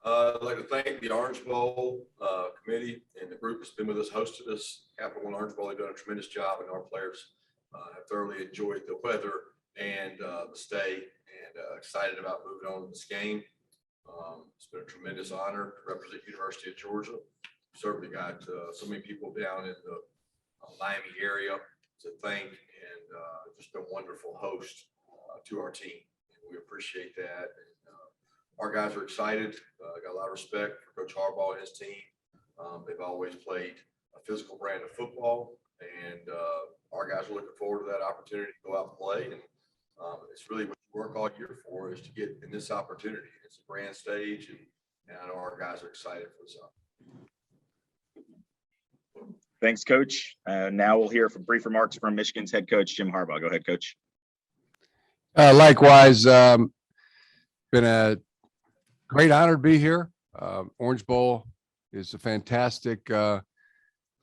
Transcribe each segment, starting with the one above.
I'd like to thank the Orange Bowl committee and the group that's been with us, hosted us. Capital One Orange Bowl, they've done a tremendous job, and our players have thoroughly enjoyed the weather and the stay, and excited about moving on to this game. It's been a tremendous honor to represent University of Georgia. Certainly got so many people down in the Miami area to thank, and just a wonderful host to our team. And we appreciate that. And, our guys are excited. Got a lot of respect for Coach Harbaugh and his team. They've always played a physical brand of football, and our guys are looking forward to that opportunity to go out and play. And it's really what you work all year for, is to get in this opportunity. It's a grand stage, and I know our guys are excited for this opportunity. Thanks, Coach. Now we'll hear from brief remarks from Michigan's head coach, Jim Harbaugh. Go ahead, Coach. Likewise, been a great honor to be here. Orange Bowl is a fantastic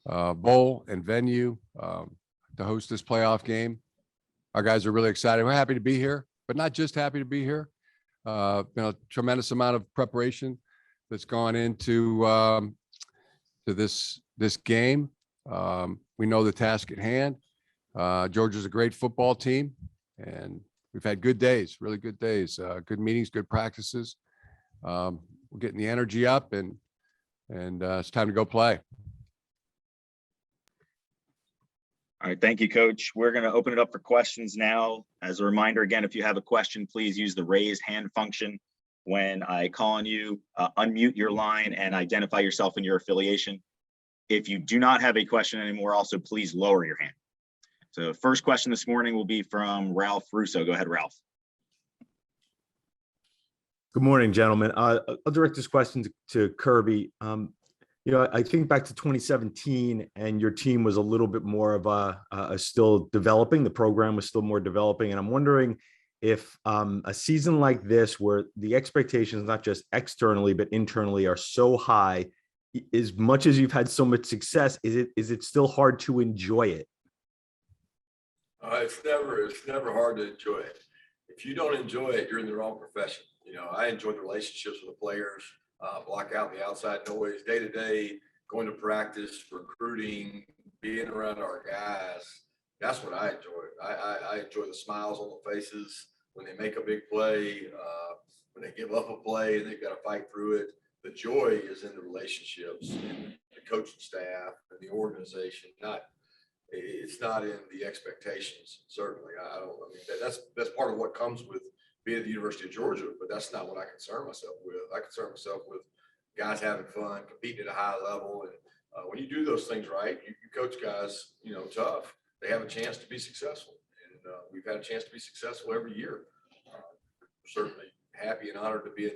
bowl and venue to host this playoff game. Our guys are really excited. We're happy to be here, but not just happy to be here. Been a tremendous amount of preparation that's gone into to this game. We know the task at hand. Georgia's a great football team, and we've had good days, really good days, good meetings, good practices. We're getting the energy up, and it's time to go play. All right, thank you, Coach. We're going to open it up for questions now. As a reminder, again, if you have a question, please use the raised hand function. When I call on you, unmute your line and identify yourself and your affiliation. If you do not have a question anymore, also please lower your hand. So first question this morning will be from Ralph Russo. Go ahead, Ralph. Good morning, gentlemen. I'll direct this question to Kirby. I think back to 2017, and your team was a little bit more of a still developing. The program was still more developing, and I'm wondering if a season like this, where the expectations, not just externally but internally, are so high, as much as you've had so much success, is it still hard to enjoy it? It's never hard to enjoy it. If you don't enjoy it, you're in the wrong profession. I enjoy the relationships with the players, block out the outside noise, day to day, going to practice, recruiting, being around our guys. That's what I enjoy. I enjoy the smiles on the faces when they make a big play, when they give up a play and they've got to fight through it. The joy is in the relationships and the coaching staff and the organization. It's not in the expectations. Certainly, that's part of what comes with being at the University of Georgia, but that's not what I concern myself with. I concern myself with guys having fun, competing at a high level, and when you do those things right, you coach guys, tough. They have a chance to be successful, and we've had a chance to be successful every year. We're certainly happy and honored to be in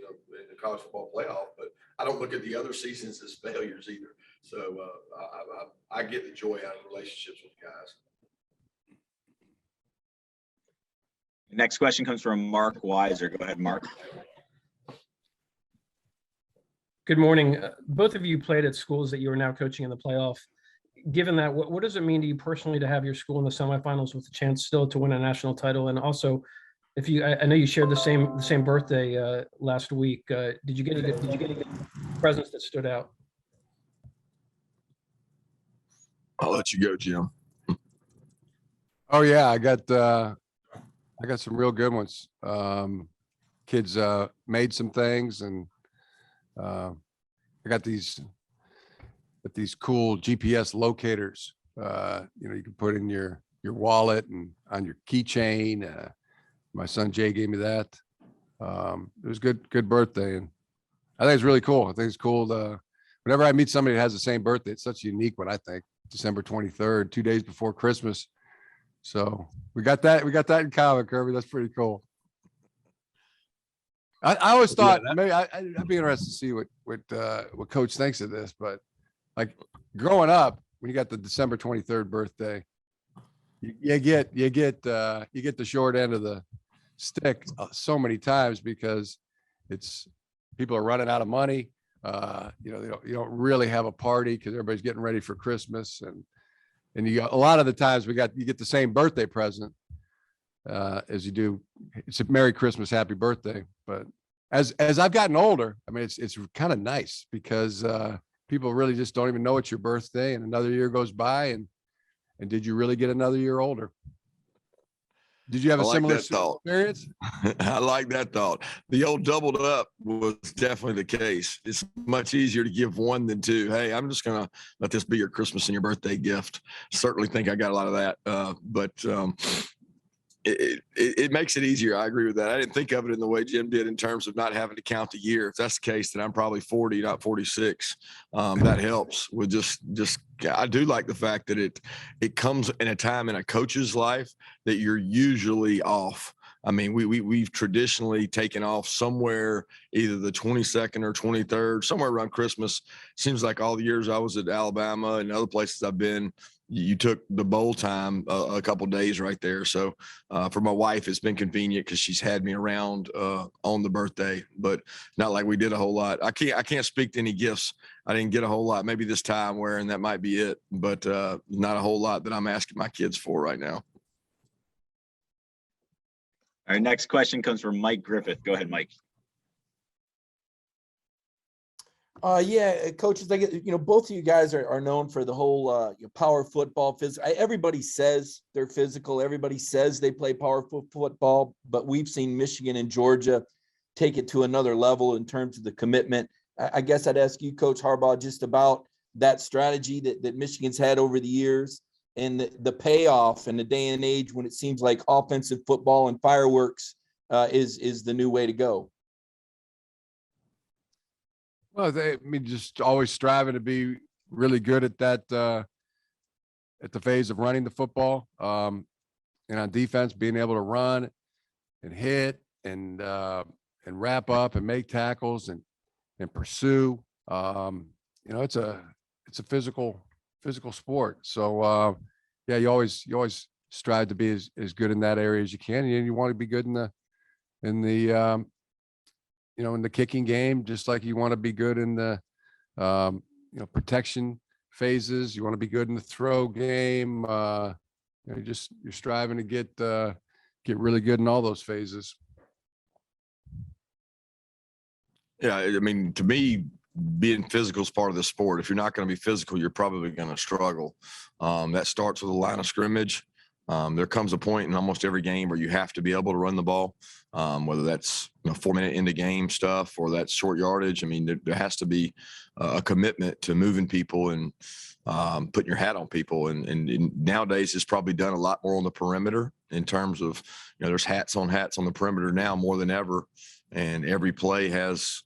the college football playoff, but I don't look at the other seasons as failures either. So I get the joy out of relationships with guys. Next question comes from Mark Weiser. Go ahead, Mark. Good morning. Both of you played at schools that you are now coaching in the playoff. Given that, what does it mean to you personally to have your school in the semifinals with a chance still to win a national title? And also, I know you shared the same birthday last week. Did you get any presents that stood out? I'll let you go, Jim. Oh yeah, I got some real good ones. Kids made some things, and I got these cool GPS locators. You can put in your wallet and on your keychain. My son Jay gave me that. It was good birthday, and I think it's really cool. I think it's cool whenever I meet somebody that has the same birthday. It's such a unique one. I think December 23rd, 2 days before Christmas. So we got that in common, Kirby. That's pretty cool. I always thought maybe I'd be interested to see what Coach thinks of this, but like growing up, when you got the December 23rd birthday, you get the short end of the stick so many times, because people are running out of money. You don't really have a party because everybody's getting ready for Christmas, and you got a lot of the times you get the same birthday present as you do. It's a Merry Christmas, Happy Birthday, but as I've gotten older, I mean, it's kind of nice because people really just don't even know it's your birthday, and another year goes by, and did you really get another year older? Did you have I a like similar that thought. experience? I like that thought. The old doubled up was definitely the case. It's much easier to give one than two. Hey, I'm just going to let this be your Christmas and your birthday gift. Certainly think I got a lot of that. But it makes it easier. I agree with that. I didn't think of it in the way Jim did in terms of not having to count the year. If that's the case, then I'm probably 40, not 46. That helps with just I do like the fact that it comes in a time in a coach's life that you're usually off. I mean, we've traditionally taken off somewhere either the 22nd or 23rd, somewhere around Christmas. Seems like all the years I was at Alabama and other places I've been, you took the bowl time a couple of days right there. So for my wife, it's been convenient because she's had me around on the birthday, but not like we did a whole lot. I can't speak to any gifts. I didn't get a whole lot. Maybe this time where, and that might be it, but not a whole lot that I'm asking my kids for right now. Our next question comes from Mike Griffith. Go ahead, Mike. Yeah, coaches, both of you guys are known for the whole power football. Everybody says they're physical. Everybody says they play power football, but we've seen Michigan and Georgia take it to another level in terms of the commitment. I guess I'd ask you, Coach Harbaugh, just about that strategy that Michigan's had over the years and the payoff in the day and age when it seems like offensive football and fireworks is the new way to go. Well, just always striving to be really good at that, at the phase of running the football, and on defense, being able to run and hit and wrap up and make tackles and pursue. It's a physical sport. So, yeah, you always strive to be as good in that area as you can. And you want to be good in the kicking game, just like you want to be good in the, protection phases. You want to be good in the throw game. You're striving to get really good in all those phases. Yeah, I mean, to me, being physical is part of the sport. If you're not going to be physical, you're probably going to struggle. That starts with a line of scrimmage. There comes a point in almost every game where you have to be able to run the ball, whether that's 4-minute into game stuff or that's short yardage. I mean, there has to be a commitment to moving people and putting your hat on people. And nowadays it's probably done a lot more on the perimeter in terms of, there's hats on the perimeter now more than ever. And every play has,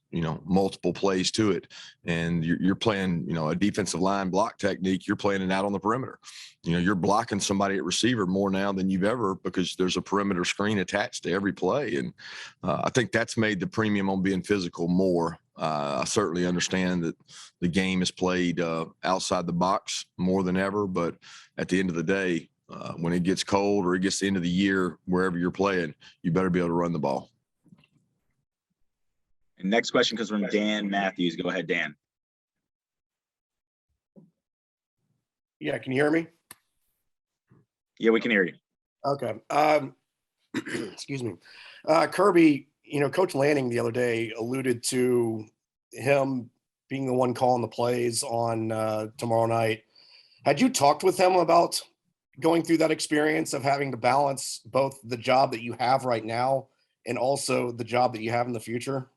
multiple plays to it. And you're playing, a defensive line block technique. You're playing it out on the perimeter. You're blocking somebody at receiver more now than you've ever, because there's a perimeter screen attached to every play. And I think that's made the premium on being physical more. I certainly understand that the game is played outside the box more than ever. But at the end of the day, when it gets cold or it gets the end of the year, wherever you're playing, you better be able to run the ball. And next question comes from Dan Matthews. Go ahead, Dan. Yeah, can you hear me? Yeah, we can hear you. Okay. Excuse me. Kirby, Coach Lanning the other day alluded to him being the one calling the plays on tomorrow night. Had you talked with him about going through that experience of having to balance both the job that you have right now and also the job that you have in the future?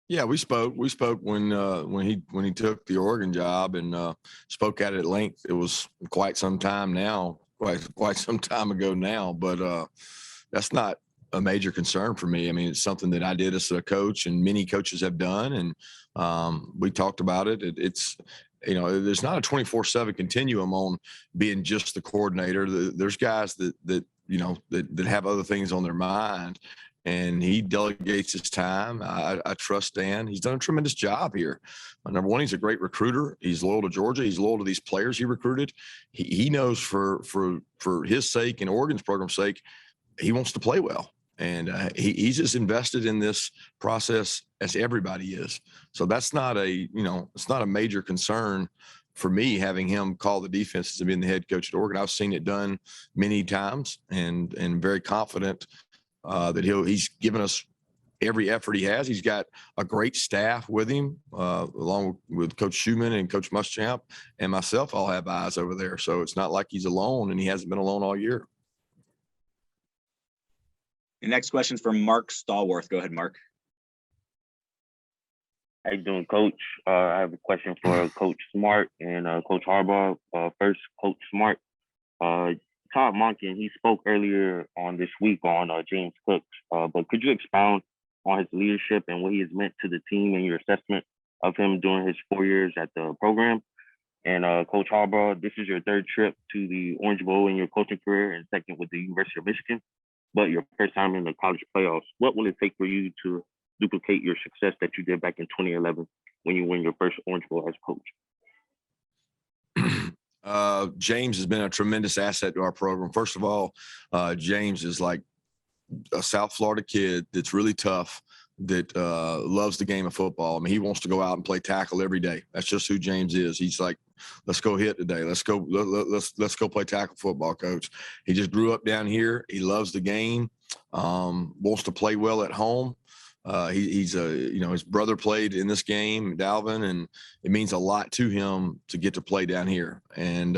Yeah, we spoke when he took the Oregon job and spoke at it at length. It was quite some time now, quite some time ago now, but that's not a major concern for me. I mean, it's something that I did as a coach and many coaches have done. And we talked about it. It's, there's not a 24/7 continuum on being just the coordinator. There's guys that have other things on their mind. And he delegates his time. I trust Dan. He's done a tremendous job here. Number one, he's a great recruiter. He's loyal to Georgia. He's loyal to these players he recruited. He knows for his sake and Oregon's program's sake, he wants to play well. And he's as invested in this process as everybody is. So that's not it's not a major concern for me having him call the defenses and being the head coach at Oregon. I've seen it done many times and very confident that he's given us every effort he has. He's got a great staff with him, along with Coach Schumann and Coach Muschamp and myself. All have eyes over there. So it's not like he's alone, and he hasn't been alone all year. The next question is from Mark Stallworth. Go ahead, Mark. How you doing, Coach? I have a question for Coach Smart and Coach Harbaugh. First, Coach Smart. Todd Monken, he spoke earlier on this week on James Cook, but could you expound on his leadership and what he has meant to the team and your assessment of him during his 4 years at the program? And Coach Harbaugh, this is your third trip to the Orange Bowl in your coaching career and second with the University of Michigan, but your first time in the college playoffs. What will it take for you to duplicate your success that you did back in 2011 when you win your first Orange Bowl as coach? James has been a tremendous asset to our program. First of all, James is like a South Florida kid that's really tough, that loves the game of football. I mean, he wants to go out and play tackle every day. That's just who James is. He's like, let's go hit today. Let's go play tackle football, coach. He just grew up down here. He loves the game, wants to play well at home. His brother played in this game, Dalvin, and it means a lot to him to get to play down here. And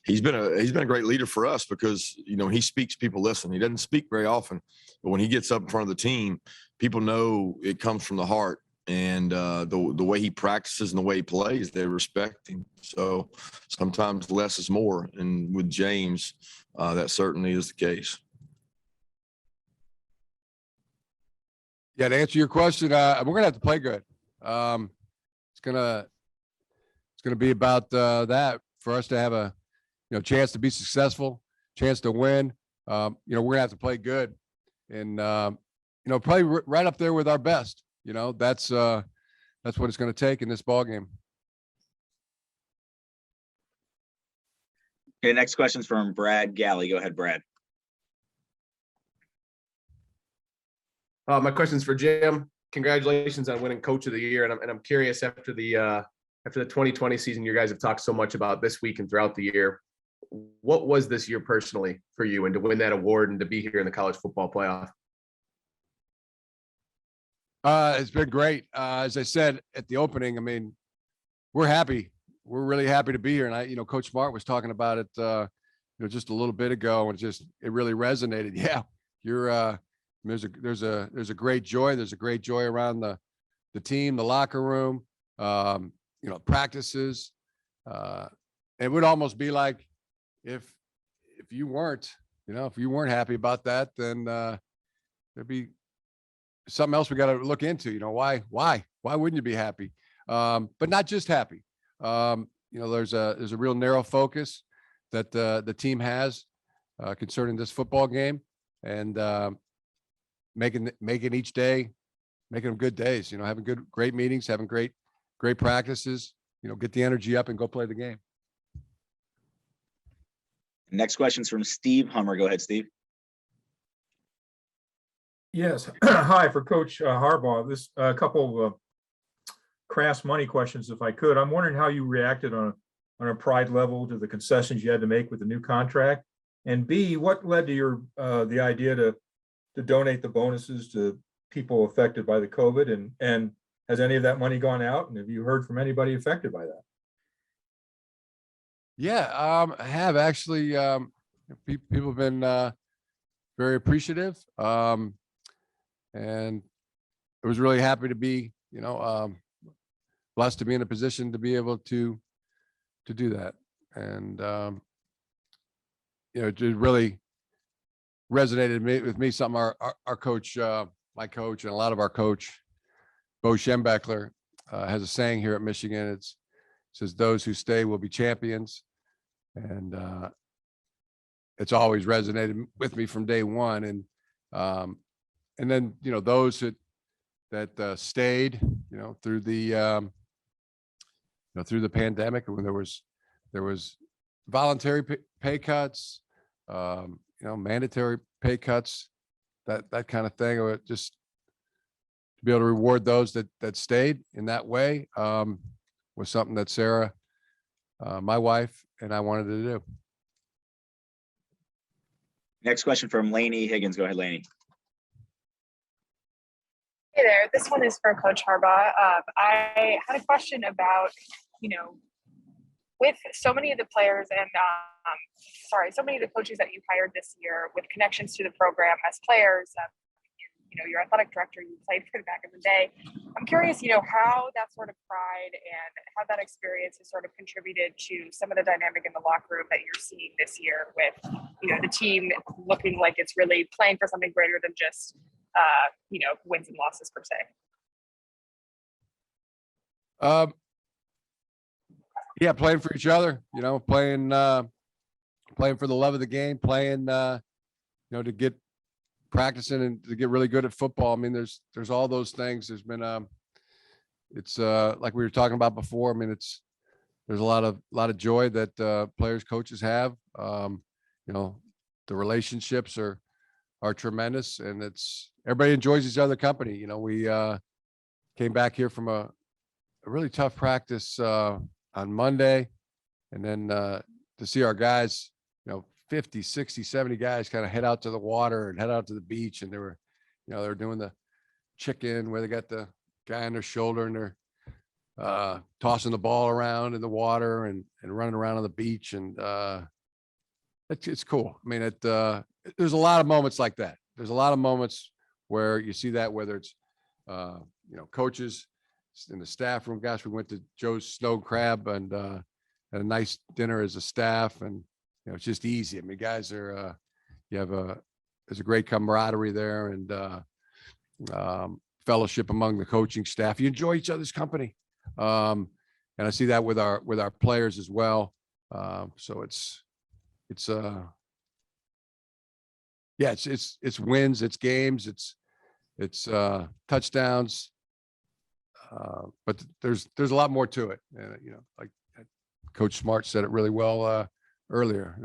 he's been a great leader for us because, he speaks, people listen. He doesn't speak very often, but when he gets up in front of the team, people know it comes from the heart. And the way he practices and the way he plays, they respect him. So sometimes less is more. And with James, that certainly is the case. Yeah, to answer your question, we're gonna have to play good. It's gonna be about that for us to have a chance to be successful, chance to win. We're gonna have to play good, and play right up there with our best. That's what it's gonna take in this ball game. Okay, next question is from Brad Galley. Go ahead, Brad. My question's for Jim. Congratulations on winning Coach of the Year, and I'm curious after the 2020 season, you guys have talked so much about this week and throughout the year. What was this year personally for you, and to win that award and to be here in the college football playoff? It's been great. As I said at the opening, I mean, we're happy. We're really happy to be here. And Coach Smart was talking about it, just a little bit ago, and it really resonated. Yeah, there's a great joy. There's a great joy around the team, the locker room, practices. It would almost be like if you weren't happy about that, then there'd be something else we got to look into. Why wouldn't you be happy? But not just happy. There's a real narrow focus that the team has concerning this football game, and making each day, making them good days, having great meetings, having great practices, get the energy up and go play the game. Next question is from Steve Hummer. Go ahead, Steve. Yes. Hi, for Coach Harbaugh. This a couple of crass money questions, if I could. I'm wondering how you reacted on a pride level to the concessions you had to make with the new contract, and B, what led to your the idea to donate the bonuses to people affected by the COVID, and has any of that money gone out, and have you heard from anybody affected by that? Yeah, I have actually. People have been very appreciative, and I was really happy to be, blessed to be in a position to be able to do that, and it really resonated with me. Something our coach, my coach, and a lot of our coach, Bo Schembechler, has a saying here at Michigan. It says, "Those who stay will be champions," and it's always resonated with me from day one. And then those that stayed, through the through the pandemic, when there was voluntary pay cuts, mandatory pay cuts, that kind of thing, or just to be able to reward those that stayed in that way, was something that Sarah, my wife, and I wanted to do. Next question from Lainey Higgins. Go ahead, Lainey. Hey there, this one is for Coach Harbaugh. I had a question about, with so many of the players and, so many of the coaches that you hired this year with connections to the program as players, your athletic director, you played for back in the day. I'm curious, how that sort of pride and how that experience has sort of contributed to some of the dynamic in the locker room that you're seeing this year with, the team looking like it's really playing for something greater than just, wins and losses per se. Yeah, playing for each other, playing for the love of the game, playing, to get practicing and to get really good at football. I mean, there's all those things. There's been, it's like we were talking about before. I mean, there's a lot of joy that players, coaches have. The relationships are tremendous, and everybody enjoys each other company. We came back here from a really tough practice on Monday, and then to see our guys, 50, 60, 70 guys kind of head out to the water and head out to the beach. And they were doing the chicken where they got the guy on their shoulder and they're tossing the ball around in the water and running around on the beach. And it's cool. I mean, there's a lot of moments like that. There's a lot of moments where you see that, whether it's, coaches in the staff room. Gosh, we went to Joe's Snow Crab and had a nice dinner as a staff, and it's just easy. I mean, guys are there's a great camaraderie there, and fellowship among the coaching staff. You enjoy each other's company, and I see that with our players as well. So it's wins, it's games, it's touchdowns. But there's a lot more to it. And, like Coach Smart said it really well earlier,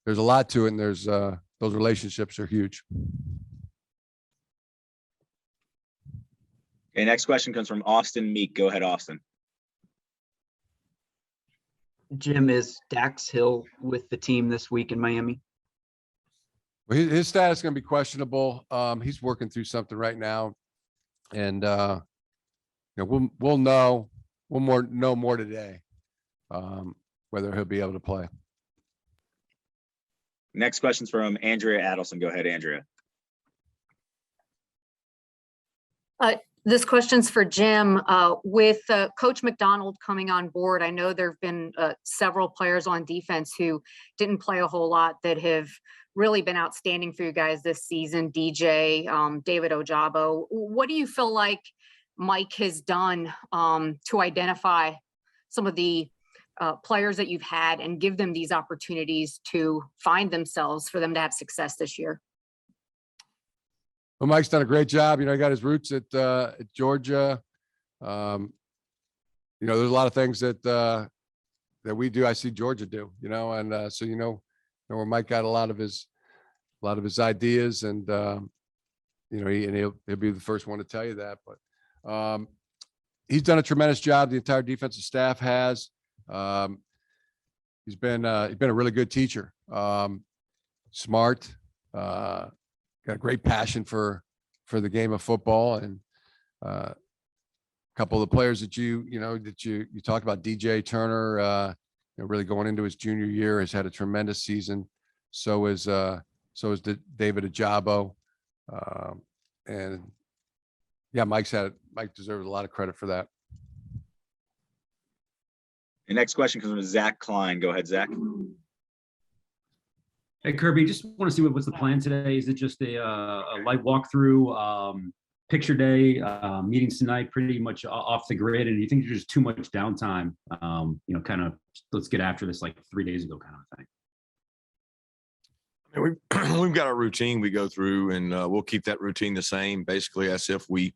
there's a lot to it, and there's those relationships are huge. Okay, next question comes from Austin Meek. Go ahead, Austin. Jim, is Dax Hill with the team this week in Miami? Well, his status is going to be questionable. He's working through something right now, and we'll know more today, whether he'll be able to play. Next question's from Andrea Adelson. Go ahead, Andrea. This question's for Jim. With Coach McDonald coming on board, I know there have been several players on defense who didn't play a whole lot that have really been outstanding for you guys this season. DJ, David Ojabo. What do you feel like Mike has done to identify some of the players that you've had and give them these opportunities to find themselves, for them to have success this year? Well, Mike's done a great job. He got his roots at Georgia. There's a lot of things that we do. I see Georgia do. And so where Mike got a lot of his ideas, and he'll be the first one to tell you that. But he's done a tremendous job. The entire defensive staff has. He's been a really good teacher. Smart. Got a great passion for the game of football, and a couple of the players that you talked about, DJ Turner, really going into his junior year, has had a tremendous season. So is David Ojabo, and yeah, Mike deserves a lot of credit for that. The next question comes from Zach Klein. Go ahead, Zach. Hey, Kirby, just want to see what's the plan today. Is it just a light walkthrough, picture day, meetings tonight, pretty much off the grid? And do you think there's just too much downtime, kind of let's get after this like 3 days ago kind of thing? I mean, we've got our routine we go through, and we'll keep that routine the same, basically, as if we're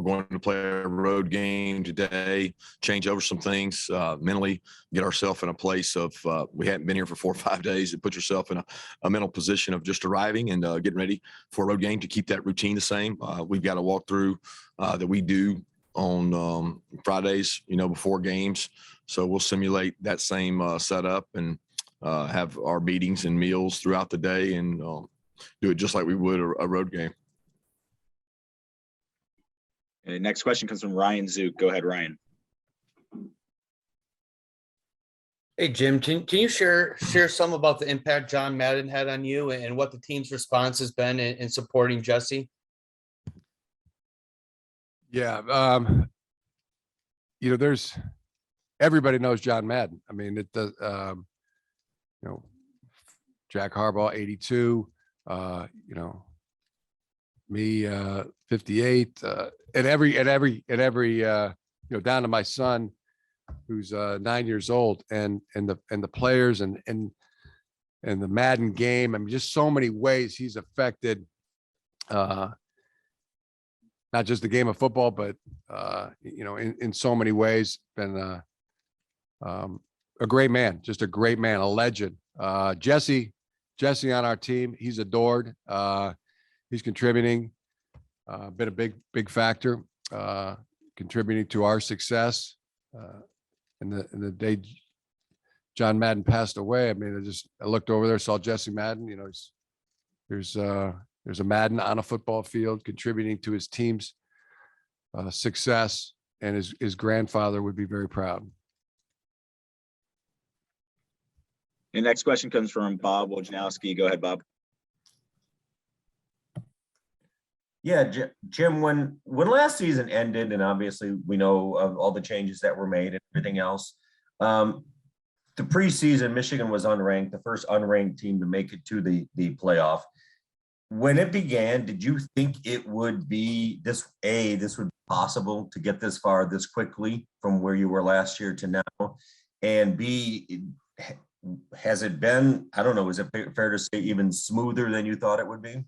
going to play a road game today, change over some things mentally, get ourselves in a place of we hadn't been here for 4 or 5 days, and put yourself in a mental position of just arriving and getting ready for a road game, to keep that routine the same. We've got a walkthrough that we do on Fridays, before games. So we'll simulate that same setup and have our meetings and meals throughout the day, and do it just like we would a road game. Okay, next question comes from Ryan Zook. Go ahead, Ryan. Hey Jim, can you share some about the impact John Madden had on you and what the team's response has been in supporting Jesse? Yeah. There's everybody knows John Madden. I mean, it does, Jack Harbaugh, 82, me, 58, and every, down to my son, who's 9 years old, and the players and the Madden game. I mean, just so many ways he's affected, not just the game of football, but in so many ways. Been a great man, just a great man, a legend. Jesse on our team, he's adored. He's contributing, been a big factor, contributing to our success. And the day John Madden passed away, I mean, I looked over there, saw Jesse Madden. There's a Madden on a football field contributing to his team's success, and his grandfather would be very proud. The next question comes from Bob Wojnowski. Go ahead, Bob. Yeah, Jim, when last season ended, and obviously we know of all the changes that were made and everything else, the preseason, Michigan was unranked, the first unranked team to make it to the playoff. When it began, did you think it would be this would be possible to get this far this quickly from where you were last year to now? And B, has it been, I don't know, is it fair to say even smoother than you thought it would be?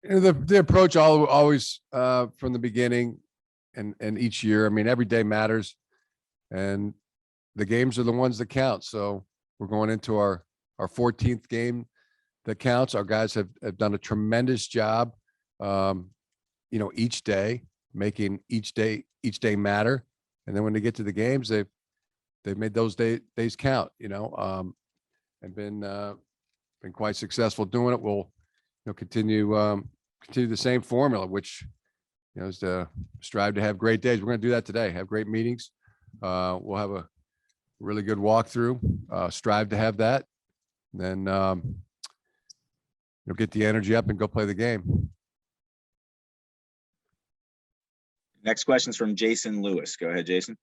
The approach always from the beginning and each year, I mean, every day matters, and the games are the ones that count. So we're going into our 14th game that counts. Our guys have done a tremendous job, each day, making each day matter. And then when they get to the games, they've made those days count, and been quite successful doing it. We'll continue the same formula, which is to strive to have great days. We're going to do that today. Have great meetings. We'll have a really good walkthrough. Strive to have that. Then get the energy up and go play the game. Next question is from Jason Lewis. Go ahead, Jason.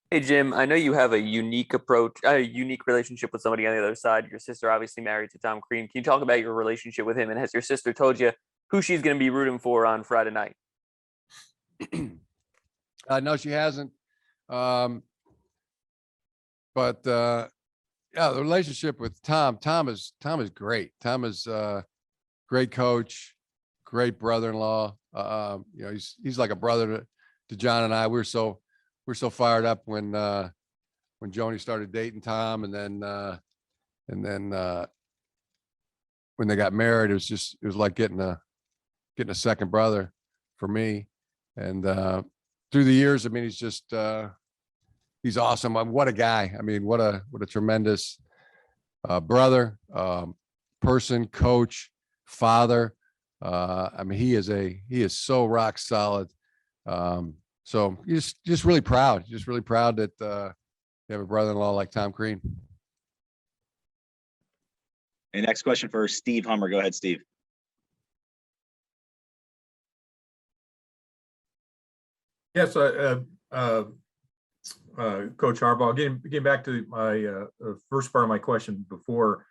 Hey, Jim, I know you have a unique approach, a unique relationship with somebody on the other side. Your sister obviously married to Tom Crean. Can you talk about your relationship with him? And has your sister told you who she's going to be rooting for on Friday night? No, she hasn't. But the relationship with Tom is great. Tom is a great coach, great brother-in-law. He's like a brother to John and I. We're so fired up when Joni started dating Tom, and then when they got married, it was like getting a second brother for me. And through the years, I mean, he's awesome. What a guy. I mean, what a tremendous brother, person, coach, father. I mean, he is so rock solid. So just really proud, that you have a brother-in-law like Tom Crean. And next question for Steve Hummer. Go ahead, Steve. Yes, Coach Harbaugh, getting back to my first part of my question before,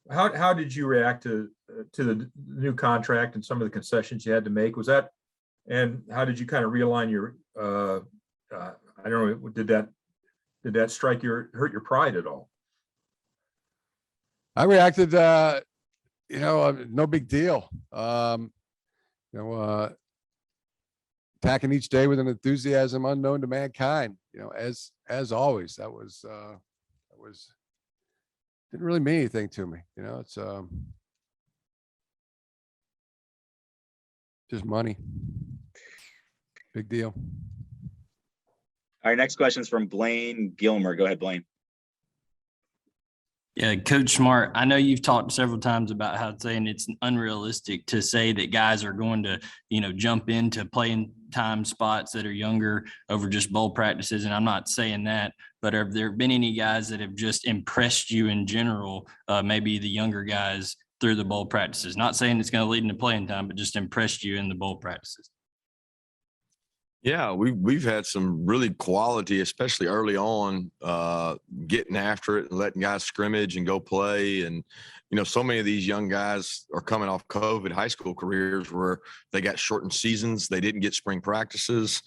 how did you react to the new contract and some of the concessions you had to make? And how did you kind of realign your, I don't know, did that hurt your pride at all? I reacted, no big deal. Attacking each day with an enthusiasm unknown to mankind, as always. That was didn't really mean anything to me. It's just money. Big deal. All right, next question is from Blaine Gilmer. Go ahead, Blaine. Yeah, Coach Smart, I know you've talked several times about how saying it's unrealistic to say that guys are going to, jump into playing time spots that are younger over just bowl practices. And I'm not saying that, but have there been any guys that have just impressed you in general, maybe the younger guys through the bowl practices? Not saying it's going to lead into playing time, but just impressed you in the bowl practices. Yeah, we've had some really quality, especially early on, getting after it and letting guys scrimmage and go play. And, so many of these young guys are coming off COVID high school careers where they got shortened seasons. They didn't get spring practices.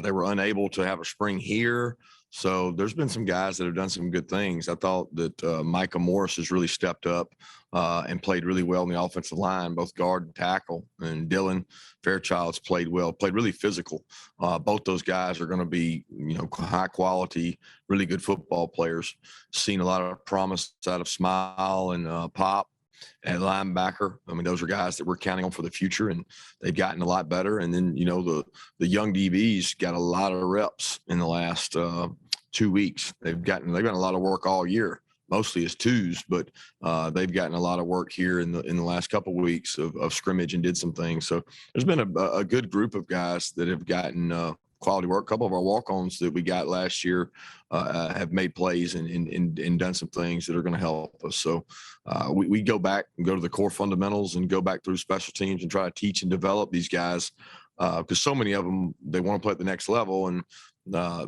They were unable to have a spring here. So there's been some guys that have done some good things. I thought that Micah Morris has really stepped up and played really well in the offensive line, both guard and tackle. And Dylan Fairchild's played well, played really physical. Both those guys are going to be, high quality, really good football players. Seen a lot of promise out of Smile and Pop at linebacker. I mean, those are guys that we're counting on for the future, and they've gotten a lot better. And then, the young DBs got a lot of reps in the last 2 weeks. They've gotten a lot of work all year, mostly as twos, but they've gotten a lot of work here in the last couple of weeks of scrimmage and did some things. So there's been a good group of guys that have gotten quality work. A couple of our walk-ons that we got last year have made plays and done some things that are going to help us. So we go back and go to the core fundamentals and go back through special teams and try to teach and develop these guys because so many of them, they want to play at the next level. And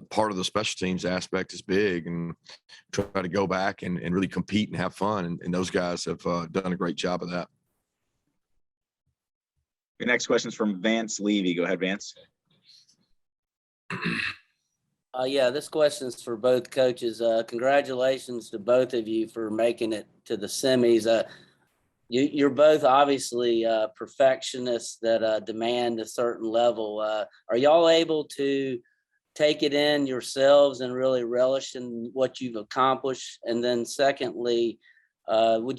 part of the special teams aspect is big, and try to go back and really compete and have fun. And those guys have done a great job of that. The next question is from Vance Levy. Go ahead, Vance. Yeah, this question is for both coaches. Congratulations to both of you for making it to the semis. You're both obviously perfectionists that demand a certain level. Are y'all able to take it in yourselves and really relish in what you've accomplished? And then secondly, do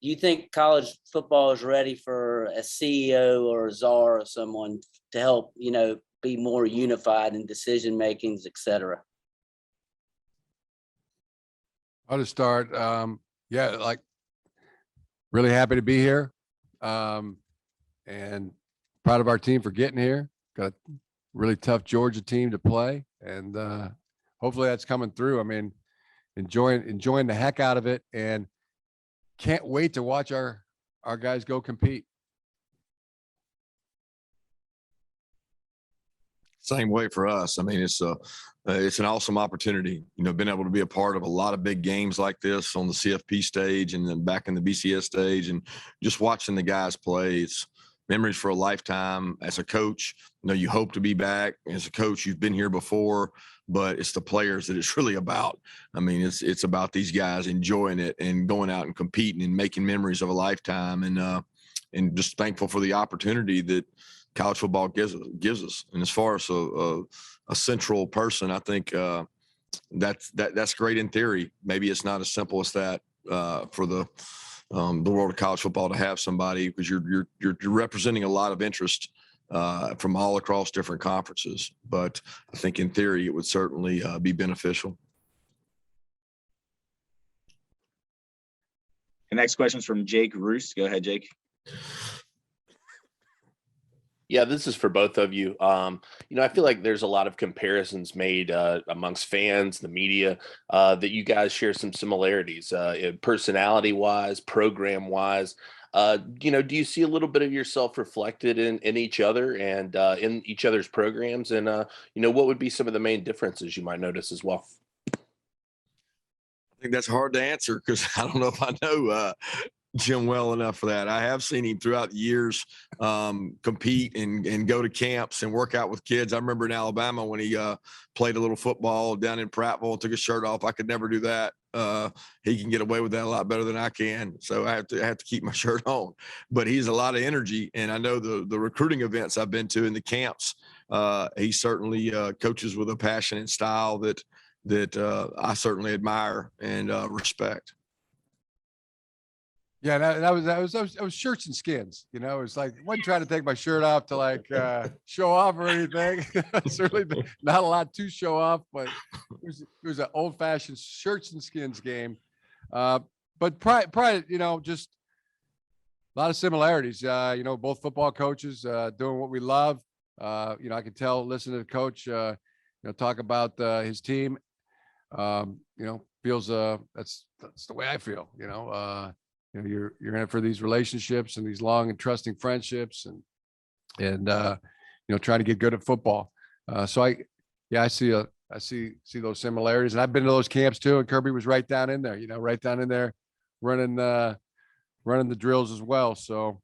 you think college football is ready for a CEO or a czar or someone to help, be more unified in decision makings, et cetera? I'll just start. Really happy to be here. And proud of our team for getting here. Got a really tough Georgia team to play. And hopefully that's coming through. I mean, enjoying the heck out of it, and can't wait to watch our guys go compete. Same way for us. I mean, it's an awesome opportunity, being able to be a part of a lot of big games like this on the CFP stage and then back in the BCS stage, and just watching the guys play. It's memories for a lifetime. As a coach, you hope to be back. As a coach, you've been here before, but it's the players that it's really about. I mean, it's about these guys enjoying it and going out and competing and making memories of a lifetime, and just thankful for the opportunity that college football gives us. And as far as a central person, I think that's great in theory. Maybe it's not as simple as that for the world of college football to have somebody, because you're representing a lot of interest from all across different conferences. But I think in theory it would certainly be beneficial. The next question is from Jake Roos. Go ahead, Jake. Yeah, this is for both of you. I feel like there's a lot of comparisons made amongst fans, the media, that you guys share some similarities, personality-wise, program-wise. Do you see a little bit of yourself reflected in each other and in each other's programs? And, what would be some of the main differences you might notice as well? I think that's hard to answer because I don't know if I know Jim well enough for that. I have seen him throughout the years compete and go to camps and work out with kids. I remember in Alabama when he played a little football down in Prattville, took his shirt off. I could never do that. He can get away with that a lot better than I can. So I have to keep my shirt on. But he's a lot of energy, and I know the recruiting events I've been to in the camps. He certainly coaches with a passion and style that I certainly admire and respect. Yeah, that was shirts and skins. It was like, I wasn't trying to take my shirt off to show off or anything. Certainly not a lot to show off, but it was an old fashioned shirts and skins game. But probably, just a lot of similarities. Both football coaches doing what we love. I can tell, listen to the coach, talk about his team. Feels that's the way I feel. You're in it for these relationships and these long and trusting friendships, and trying to get good at football. So I see those similarities, and I've been to those camps too. And Kirby was right down in there, right down in there, running the drills as well. So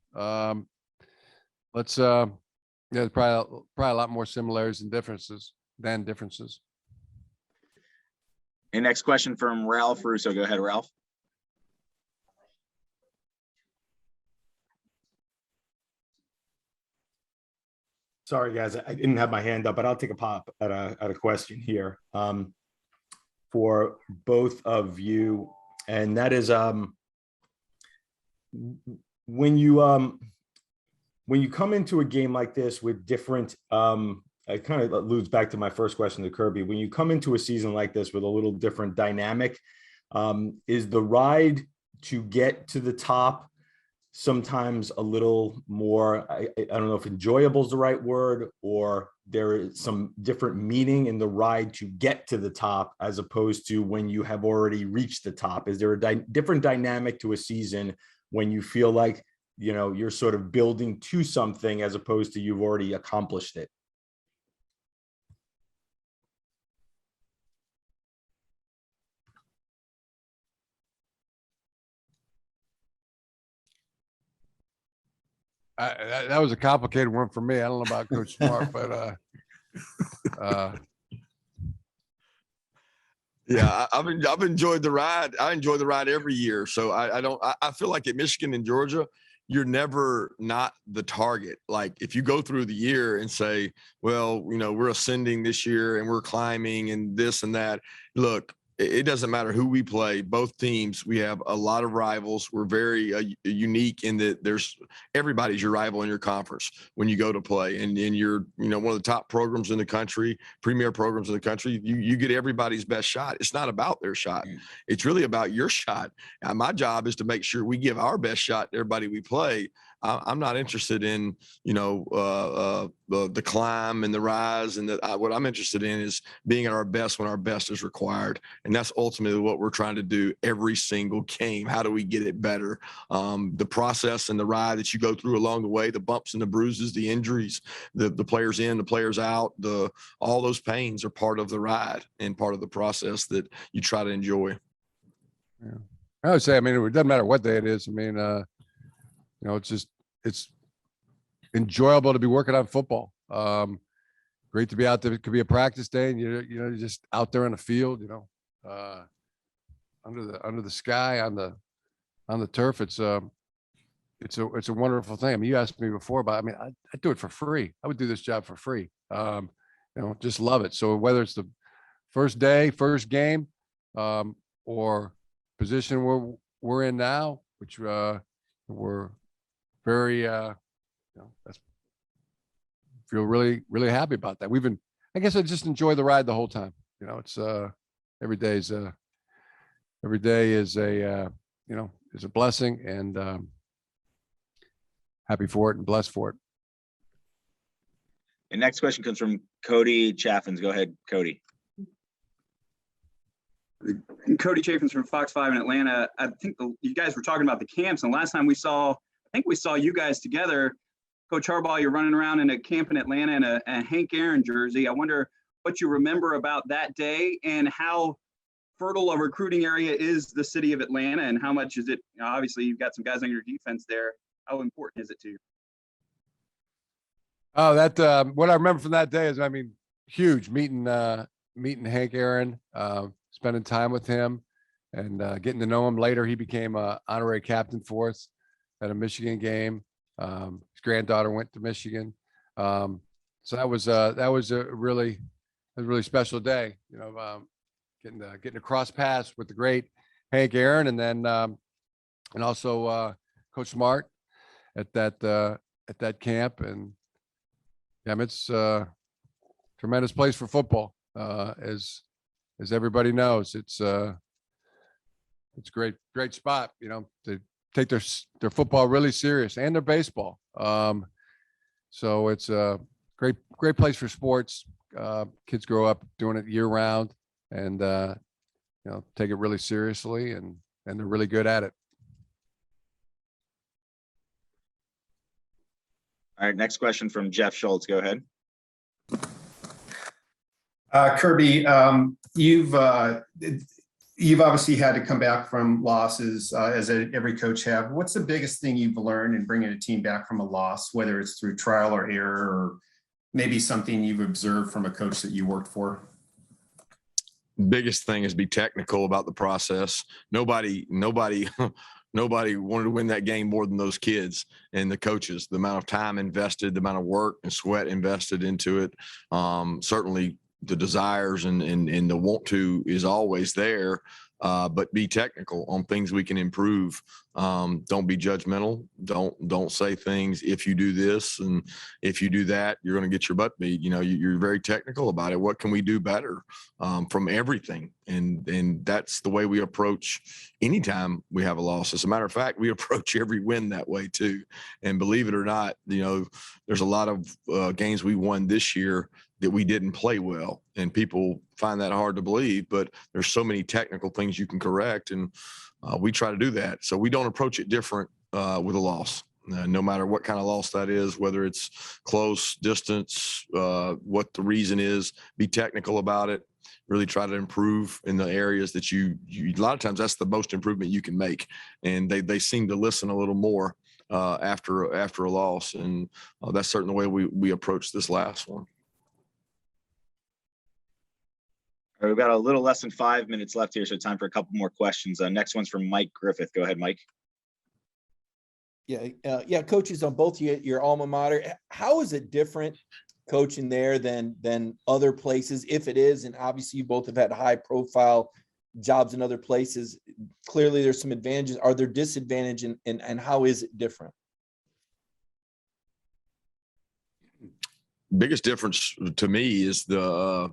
let's there's probably a lot more similarities than differences. And next question from Ralph Russo. Go ahead, Ralph. Sorry, guys, I didn't have my hand up, but I'll take a pop at a question here for both of you, and that is when you come into a game like this with different. It kind of alludes back to my first question to Kirby. When you come into a season like this with a little different dynamic, is the ride to get to the top sometimes a little more, I don't know if enjoyable is the right word, or there is some different meaning in the ride to get to the top as opposed to when you have already reached the top? Is there a different dynamic to a season when you feel like, you're sort of building to something as opposed to you've already accomplished it? That was a complicated one for me. I don't know about Coach Smart, but yeah, I've enjoyed the ride. I enjoy the ride every year. So I feel like at Michigan and Georgia, you're never not the target. Like if you go through the year and say, well, we're ascending this year and we're climbing and this and that. Look, it doesn't matter who we play. Both teams, we have a lot of rivals. We're very unique in that everybody's your rival in your conference when you go to play, and you're one of the top programs in the country, premier programs in the country. You get everybody's best shot. It's not about their shot. It's really about your shot. And my job is to make sure we give our best shot to everybody we play. I'm not interested in the climb and the rise, and what I'm interested in is being at our best when our best is required, and that's ultimately what we're trying to do every single game. How do we get it better? The process and the ride that you go through along the way, the bumps and the bruises, the injuries, the players in, the players out, all those pains are part of the ride and part of the process that you try to enjoy. Yeah. I would say, it doesn't matter what day it is. It's enjoyable to be working on football. Great to be out there. It could be a practice day, and you're just out there on the field, under the sky, on the turf. It's a wonderful thing. You asked me before about, I do it for free. I would do this job for free. Just love it. So whether it's the first day, first game, or position we're in now, which we're very feel really, really happy about that. I guess I just enjoy the ride the whole time. It's every day is a blessing, and happy for it and blessed for it. And next question comes from Cody Chaffins. Go ahead, Cody. Cody Chaffins from Fox 5 in Atlanta. I think you guys were talking about the camps, and last time we saw you guys together. Coach Harbaugh, you're running around in a camp in Atlanta in a Hank Aaron jersey. I wonder what you remember about that day and how fertile a recruiting area is the city of Atlanta, and how much is it? Obviously, you've got some guys on your defense there. How important is it to you? Oh, what I remember from that day is, huge meeting Hank Aaron, spending time with him, and getting to know him. Later, he became an honorary captain for us at a Michigan game. His granddaughter went to Michigan. So that was a really special day, getting to cross paths with the great Hank Aaron, and then and also Coach Smart at that camp. And it's a tremendous place for football, as everybody knows. It's it's a great spot, you know, to take their football really serious and their baseball. So it's a great place for sports. Kids grow up doing it year round and, you know, take it really seriously and they're really good at it. All right, next question from Jeff Schultz. Go ahead. Kirby, you've obviously had to come back from losses, as every coach have. What's the biggest thing you've learned in bringing a team back from a loss, whether it's through trial or error, or maybe something you've observed from a coach that you worked for? Biggest thing is be technical about the process. Nobody wanted to win that game more than those kids and the coaches. The amount of time invested, the amount of work and sweat invested into it. Certainly the desires and the want to is always there, but be technical on things we can improve. Don't be judgmental. Don't say things, if you do this and if you do that, you're going to get your butt beat. You know, you're very technical about it. What can we do better from everything? And that's the way we approach anytime we have a loss. As a matter of fact, we approach every win that way too. And believe it or not, you know, there's a lot of games we won this year that we didn't play well, and people find that hard to believe, but there's so many technical things you can correct, and we try to do that. So we don't approach it different with a loss, no matter what kind of loss that is, whether it's close, distance, what the reason is. Be technical about it. Really try to improve in the areas that you a lot of times that's the most improvement you can make, and they seem to listen a little more after a loss, and that's certainly the way we approach this last one. All right, we've got a little less than 5 minutes left here, so time for a couple more questions. Next one's from Mike Griffith. Go ahead, Mike. Yeah, coaches on both your alma mater. How is it different coaching there than other places, if it is? And obviously, you both have had high profile jobs in other places. Clearly, there's some advantages. Are there disadvantages, and how is it different? Biggest difference to me is the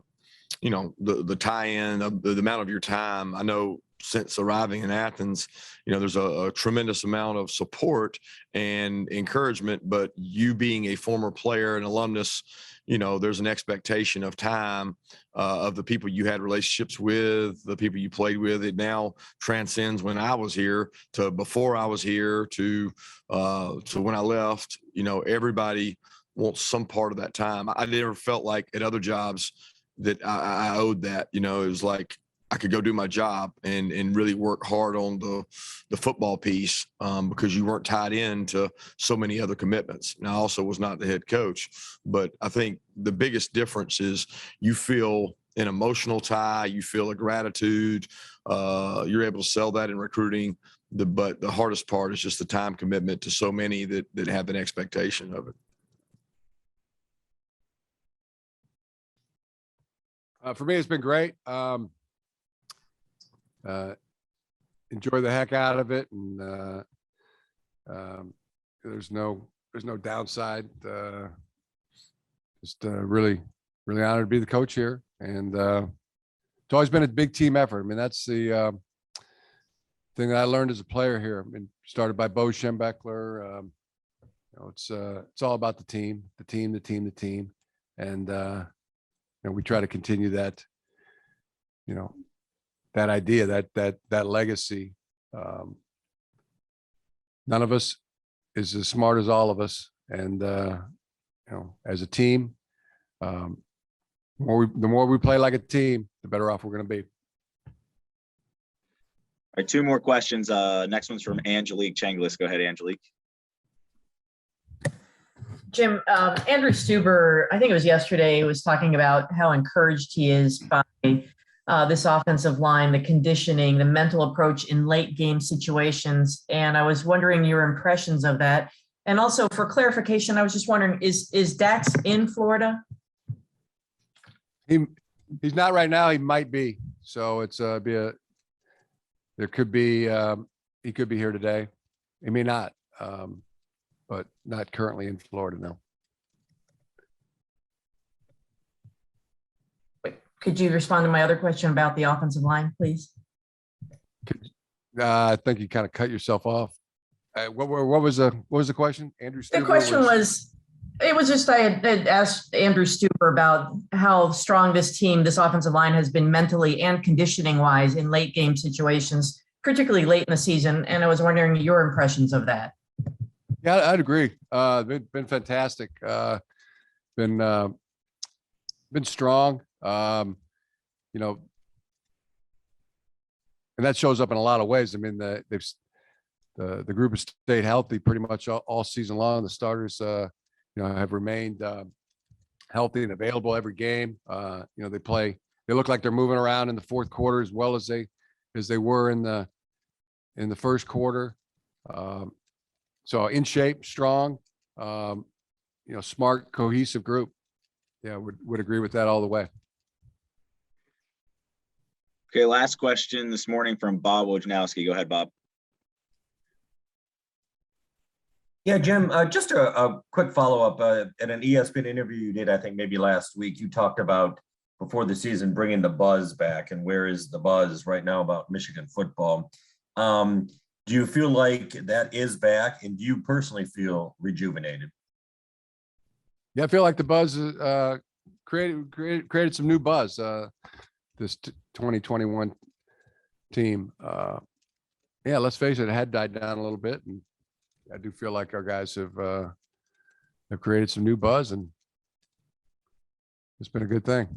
tie-in of the amount of your time. I know since arriving in Athens, you know, there's a tremendous amount of support and encouragement, but you being a former player and alumnus, you know, there's an expectation of time of the people you had relationships with, the people you played with. It now transcends when I was here to before I was here to when I left. You know, everybody wants some part of that time. I never felt like at other jobs that I owed that. You know, it was like I could go do my job and really work hard on the football piece because you weren't tied in to so many other commitments. And I also was not the head coach, but I think the biggest difference is you feel an emotional tie, you feel a gratitude, you're able to sell that in recruiting. But the hardest part is just the time commitment to so many that have an expectation of it. For me, it's been great. Enjoy the heck out of it, and there's no downside. Just really honored to be the coach here, and it's always been a big team effort. I mean, that's the thing that I learned as a player here. I mean, started by Bo Schembechler. You know, it's all about the team, and and we try to continue that, you know, that idea, that legacy. None of us is as smart as all of us. And, you know, as a team, the more we play like a team, the better off we're going to be. All right, 2 more questions. Next one's from Angelique Changlis. Go ahead, Angelique. Jim, Andrew Stuber, I think it was yesterday, was talking about how encouraged he is by this offensive line, the conditioning, the mental approach in late game situations. And I was wondering your impressions of that. And also for clarification, I was just wondering, is Dax in Florida? He's not right now. He might be. So it's there could be, he could be here today. He may not. But not currently in Florida, no. Could you respond to my other question about the offensive line, please? I think you kind of cut yourself off. What was the question, Andrew? The Stuber question was, it was just, I had asked Andrew Stuber about how strong this team, this offensive line has been mentally and conditioning wise in late game situations, particularly late in the season. And I was wondering your impressions of that. Yeah, I'd agree. Been fantastic. Been strong. You know, and that shows up in a lot of ways. I mean, the group has stayed healthy pretty much all season long. The starters, have remained healthy and available every game. They look like they're moving around in the fourth quarter as well as they were in the first quarter. So in shape, strong, smart, cohesive group. Yeah, would agree with that all the way. Okay, last question this morning from Bob Wojnowski. Go ahead, Bob. Yeah, Jim, just a quick follow-up. At an ESPN interview you did, I think maybe last week, you talked about before the season bringing the buzz back, and where is the buzz right now about Michigan football? Do you feel like that is back, and do you personally feel rejuvenated? Yeah, I feel like the buzz created some new buzz. This 2021 team. Yeah, let's face it had died down a little bit, and I do feel like our guys have created some new buzz, and it's been a good thing.